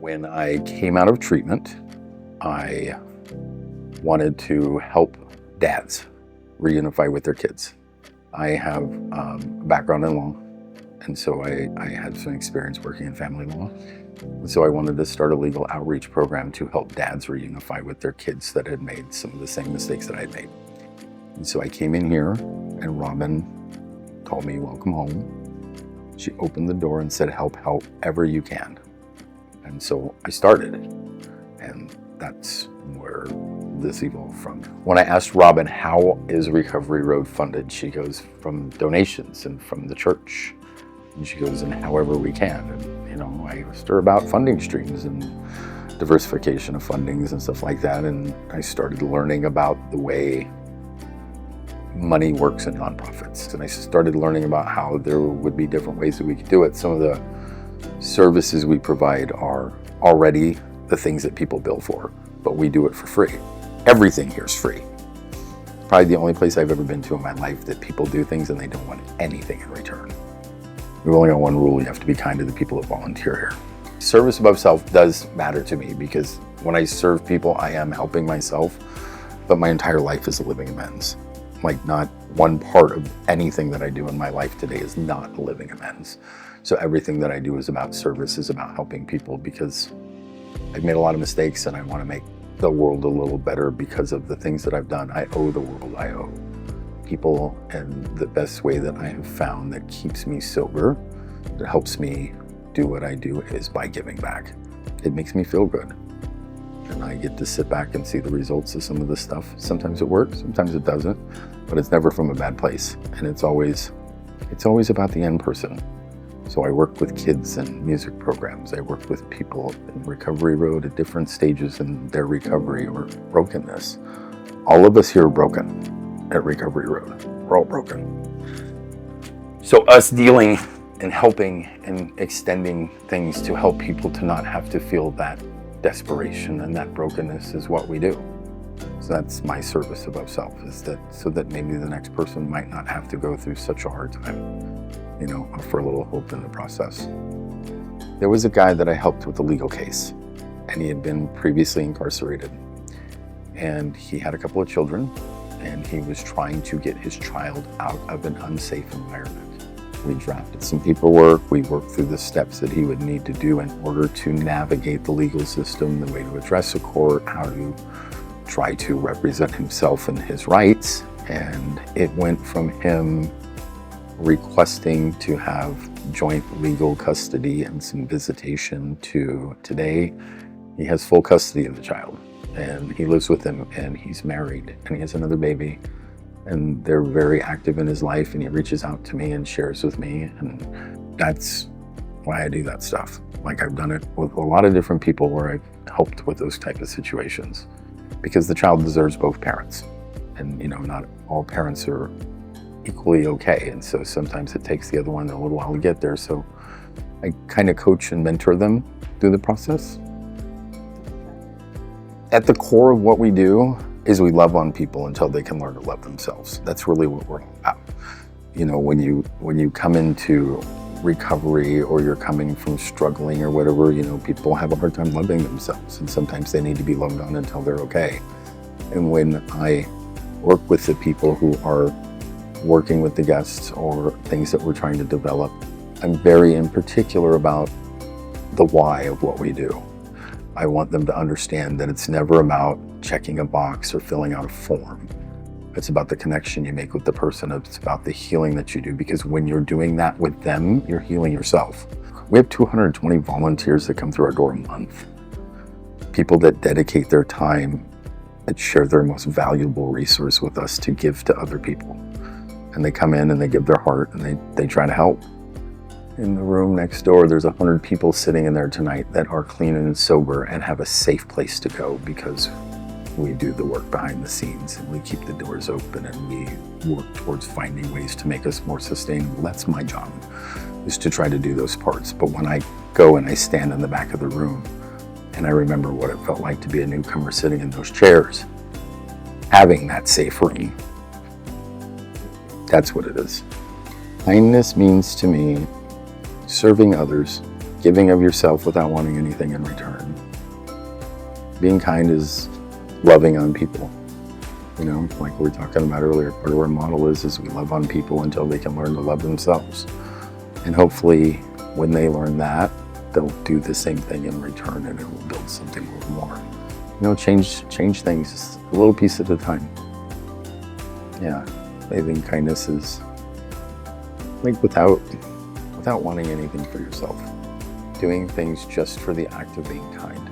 When I came out of treatment, I wanted to help dads reunify with their kids. I have a background in law, and so I had some experience working in family law. And so I wanted to start a legal outreach program to help dads reunify with their kids that had made some of the same mistakes that I had made. And so I came in here, and Robin called me, "Welcome home." She opened the door and said, "Help however you can." And so I started, and that's where this evolved from. When I asked Robin, "How is Recovery Road funded?" she goes, "From donations and from the church." And she goes, "And however we can." And I asked her about funding streams and diversification of fundings and stuff like that. And I started learning about the way money works in nonprofits. And I started learning about how there would be different ways that we could do it. Some of the services we provide are already the things that people bill for, but we do it for free. Everything here is free. Probably the only place I've ever been to in my life that people do things and they don't want anything in return. We've only got one rule: you have to be kind to the people that volunteer here. Service above self does matter to me, because when I serve people, I am helping myself, but my entire life is a living amends. Like, not one part of anything that I do in my life today is not a living amends. So everything that I do is about service, is about helping people, because I've made a lot of mistakes and I want to make the world a little better because of the things that I've done. I owe the world, I owe people, and the best way that I have found that keeps me sober, that helps me do what I do, is by giving back. It makes me feel good. And I get to sit back and see the results of some of this stuff. Sometimes it works, sometimes it doesn't, but it's never from a bad place. And it's always about the end person. So I work with kids in music programs. I work with people in Recovery Road at different stages in their recovery or brokenness. All of us here are broken at Recovery Road. We're all broken. So us dealing and helping and extending things to help people to not have to feel that desperation and that brokenness is what we do. So that's my service above self, is that so that maybe the next person might not have to go through such a hard time. Offer a little hope in the process. There was a guy that I helped with a legal case, and he had been previously incarcerated. And he had a couple of children, and he was trying to get his child out of an unsafe environment. We drafted some paperwork. We worked through the steps that he would need to do in order to navigate the legal system, the way to address a court, how to try to represent himself and his rights. And it went from him requesting to have joint legal custody and some visitation to today he has full custody of the child, and he lives with him, and he's married, and he has another baby, and they're very active in his life, and he reaches out to me and shares with me. And that's why I do that stuff. Like, I've done it with a lot of different people where I've helped with those type of situations, because the child deserves both parents, and not all parents are equally okay, and so sometimes it takes the other one a little while to get there. So I kind of coach and mentor them through the process. At the core of what we do is we love on people until they can learn to love themselves. That's really what we're all about. When you come into recovery, or you're coming from struggling or whatever, people have a hard time loving themselves, and sometimes they need to be loved on until they're okay. And when I work with the people who are working with the guests or things that we're trying to develop, I'm very in particular about the why of what we do. I want them to understand that it's never about checking a box or filling out a form. It's about the connection you make with the person. It's about the healing that you do, because when you're doing that with them, you're healing yourself. We have 220 volunteers that come through our door a month. People that dedicate their time, that share their most valuable resource with us to give to other people. And they come in and they give their heart, and they try to help. In the room next door, there's 100 people sitting in there tonight that are clean and sober and have a safe place to go, because we do the work behind the scenes, and we keep the doors open, and we work towards finding ways to make us more sustainable. That's my job, is to try to do those parts. But when I go and I stand in the back of the room and I remember what it felt like to be a newcomer sitting in those chairs, having that safe room, that's what it is. Kindness means to me serving others Giving of yourself without wanting anything in return. Being kind is loving on people. You know, like we were talking about earlier, part of our model is we love on people until they can learn to love themselves. And hopefully when they learn that, they'll do the same thing in return, and it will build something a little more. You know, change things just a little piece at a time. Yeah, living kindness is like without wanting anything for yourself. Doing things just for the act of being kind.